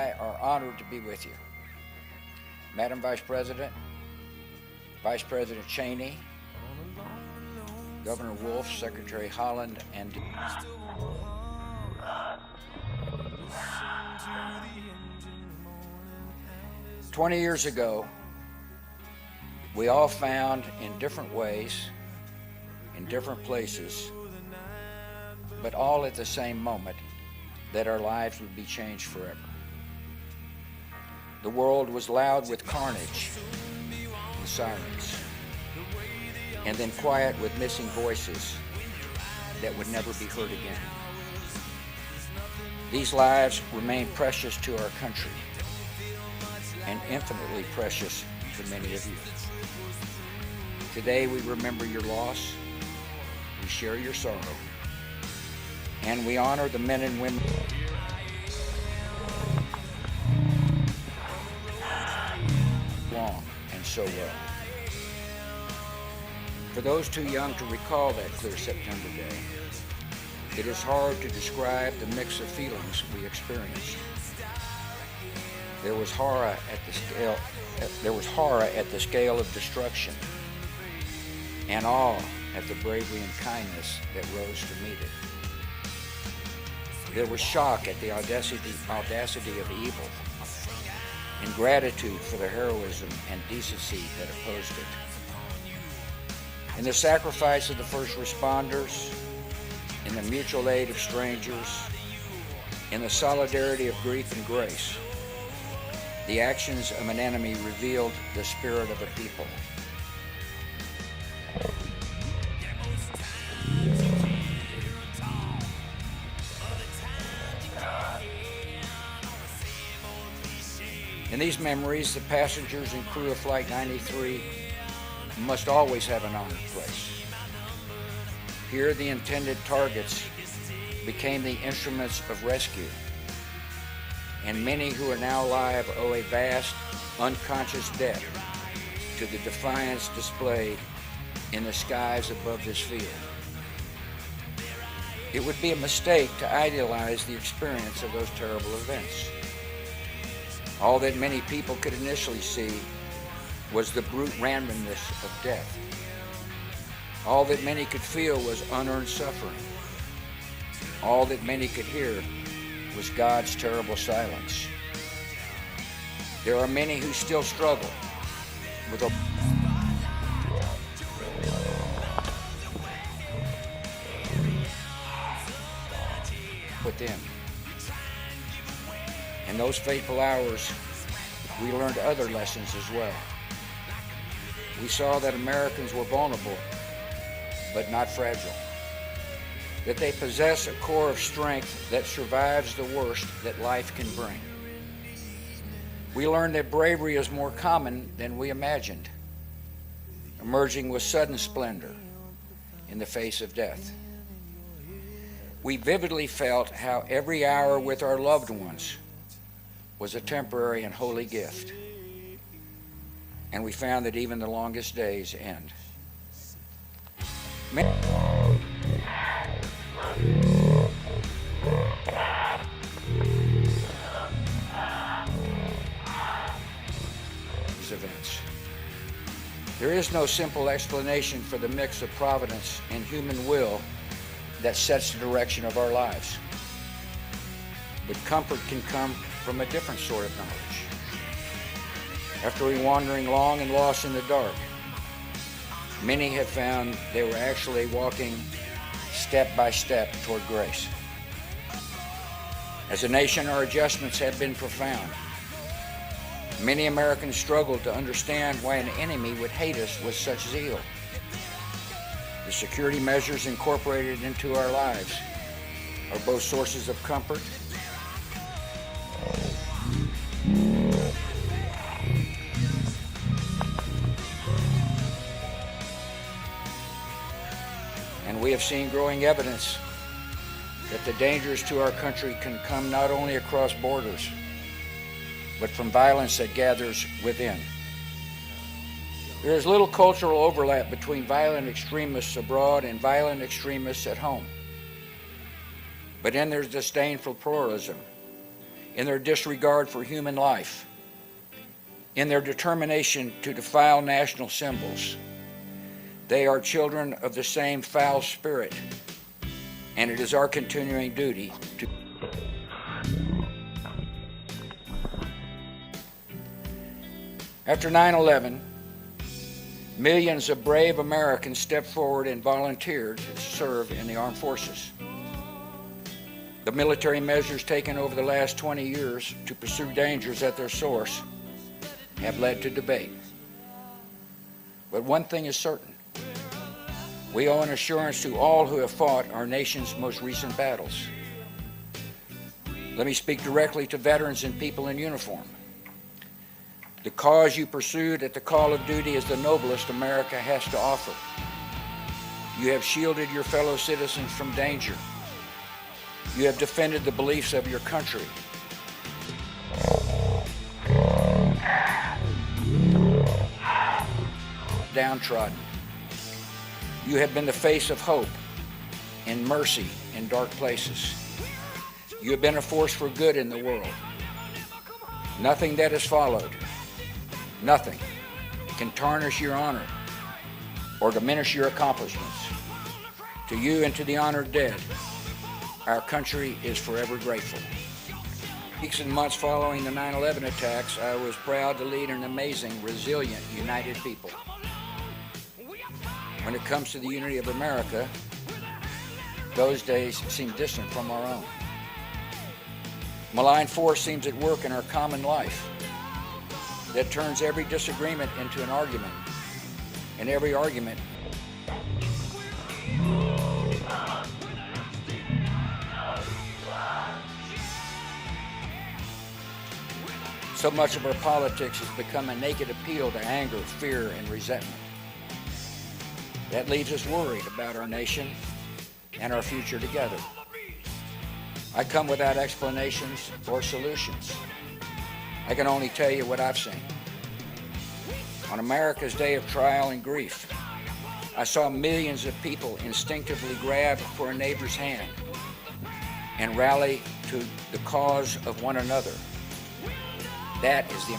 I are honored to be with you. Madam Vice President, Vice President Cheney, Governor Wolf, Secretary Holland, and 20 years ago, we all found in different ways, in different places, but all at the same moment, that our lives would be changed forever. The world was loud with carnage and sirens, and then quiet with missing voices that would never be heard again. These lives remain precious to our country and infinitely precious to many of you. Today we remember your loss, we share your sorrow, and we honor the men and women long and so well. For those too young to recall that clear September day, it is hard to describe the mix of feelings we experienced. There was horror at the scale of destruction, and awe at the bravery and kindness that rose to meet it. There was shock at the audacity of evil, and gratitude for the heroism and decency that opposed it. In the sacrifice of the first responders, in the mutual aid of strangers, in the solidarity of grief and grace, the actions of an enemy revealed the spirit of a people. In these memories, the passengers and crew of Flight 93 must always have an honored place. Here, the intended targets became the instruments of rescue, and many who are now alive owe a vast, unconscious debt to the defiance displayed in the skies above this field. It would be a mistake to idealize the experience of those terrible events. All that many people could initially see was the brute randomness of death. All that many could feel was unearned suffering. All that many could hear was God's terrible silence. There are many who still struggle with within. In those fateful hours, we learned other lessons as well. We saw that Americans were vulnerable, but not fragile. That they possess a core of strength that survives the worst that life can bring. We learned that bravery is more common than we imagined, emerging with sudden splendor in the face of death. We vividly felt how every hour with our loved ones was a temporary and holy gift. And we found that even the longest days end. These events. There is no simple explanation for the mix of providence and human will that sets the direction of our lives. But comfort can come from a different sort of knowledge. After wandering long and lost in the dark, many have found they were actually walking step by step toward grace. As a nation, our adjustments have been profound. Many Americans struggle to understand why an enemy would hate us with such zeal. The security measures incorporated into our lives are both sources of comfort and we have seen growing evidence that the dangers to our country can come not only across borders, but from violence that gathers within. There is little cultural overlap between violent extremists abroad and violent extremists at home. But in their disdain for pluralism, in their disregard for human life, in their determination to defile national symbols. They are children of the same foul spirit, and it is our continuing duty to. After 9/11, millions of brave Americans stepped forward and volunteered to serve in the armed forces. The military measures taken over the last 20 years to pursue dangers at their source have led to debate. But one thing is certain. We owe an assurance to all who have fought our nation's most recent battles. Let me speak directly to veterans and people in uniform. The cause you pursued at the call of duty is the noblest America has to offer. You have shielded your fellow citizens from danger. You have defended the beliefs of your country. Downtrodden. You have been the face of hope and mercy in dark places. You have been a force for good in the world. Nothing that has followed, nothing can tarnish your honor or diminish your accomplishments. To you and to the honored dead, our country is forever grateful. Weeks and months following the 9/11 attacks, I was proud to lead an amazing, resilient, united people. When it comes to the unity of America, those days seem distant from our own. Malign force seems at work in our common life that turns every disagreement into an argument, and every argument so much of our politics has become a naked appeal to anger, fear, and resentment. That leaves us worried about our nation and our future together. I come without explanations or solutions. I can only tell you what I've seen. On America's day of trial and grief, I saw millions of people instinctively grab for a neighbor's hand and rally to the cause of one another. That is the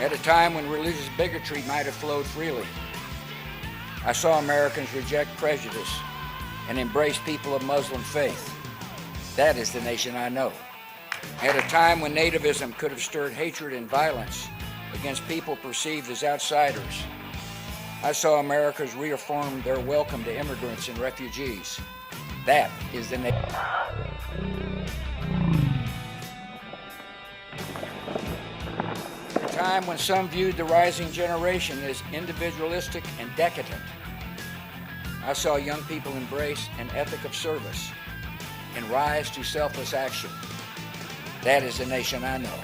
At a time when religious bigotry might have flowed freely, I saw Americans reject prejudice and embrace people of Muslim faith. That is the nation I know. At a time when nativism could have stirred hatred and violence against people perceived as outsiders, I saw Americans reaffirm their welcome to immigrants and refugees. That is the nation. At a time when some viewed the rising generation as individualistic and decadent, I saw young people embrace an ethic of service and rise to selfless action. That is the nation I know.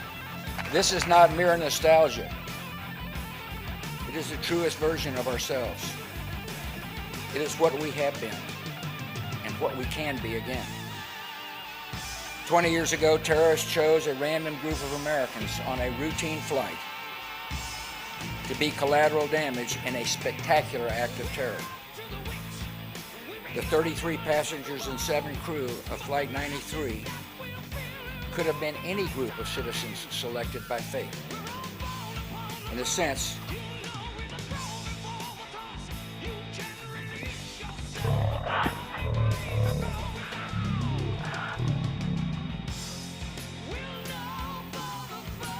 This is not mere nostalgia. It is the truest version of ourselves. It is what we have been and what we can be again. 20 years ago, terrorists chose a random group of Americans on a routine flight to be collateral damage in a spectacular act of terror. The 33 passengers and 7 crew of Flight 93 could have been any group of citizens selected by fate. In a sense,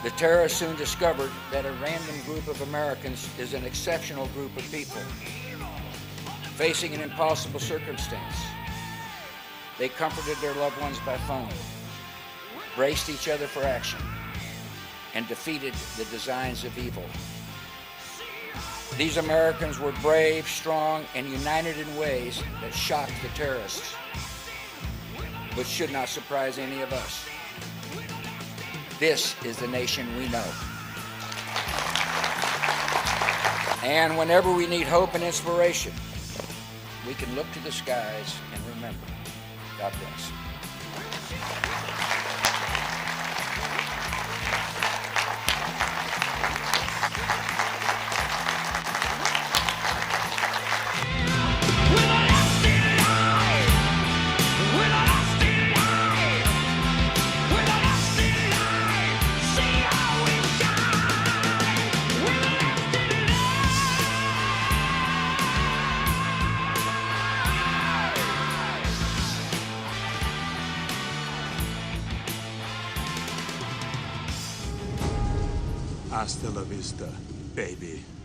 the terrorists soon discovered that a random group of Americans is an exceptional group of people. Facing an impossible circumstance, they comforted their loved ones by phone, braced each other for action, and defeated the designs of evil. These Americans were brave, strong, and united in ways that shocked the terrorists, but should not surprise any of us. This is the nation we know. And whenever we need hope and inspiration, we can look to the skies and remember. God bless. Hasta la vista, baby.